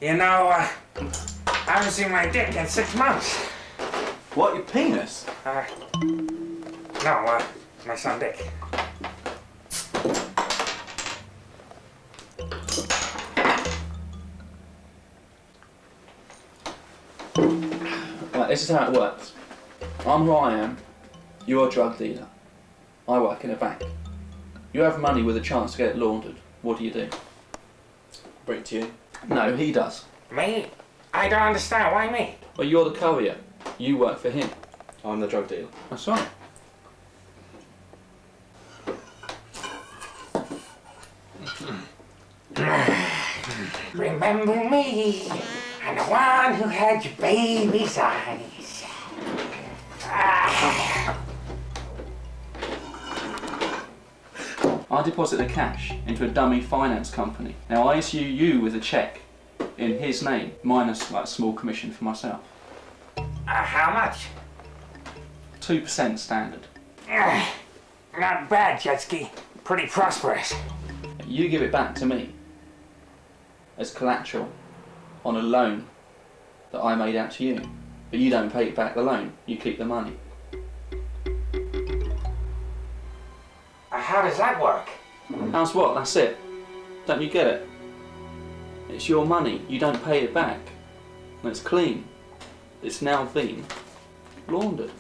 You know, I haven't seen my dick in 6 months. What, your penis? No, my son Dick. Right, this is how it works. I'm who I am, you're a drug dealer. I work in a bank. You have money with a chance to get it laundered. What do? Bring it to you. No, he does. Me? I don't understand. Why me? Well, you're the courier. You work for him. I'm the drug dealer. That's right. Remember me? I'm the one who had your baby's eyes. I deposit the cash into a dummy finance company. Now I issue you with a cheque in his name, minus like a small commission for myself. How much? 2% standard. Not bad, Jetski. Pretty prosperous. You give it back to me as collateral on a loan that I made out to you. But you don't pay back the loan, you keep the money. How does that work? How's what? That's it. Don't you get it? It's your money, you don't pay it back. And it's clean. It's now been laundered.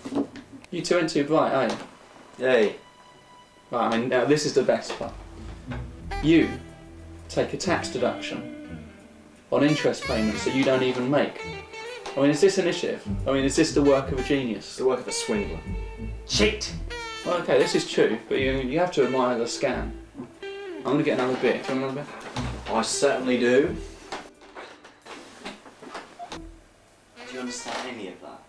You two ain't too bright, are you? Yay. Right, I mean, now this is the best part. You take a tax deduction on interest payments that you don't even make. I mean, is this initiative? I mean, is this the work of a genius? It's the work of a swindler. Cheat. Well, okay, this is true, but you have to admire the scam. I'm going to get another beer. Do you want another beer? I certainly do. Do you understand any of that?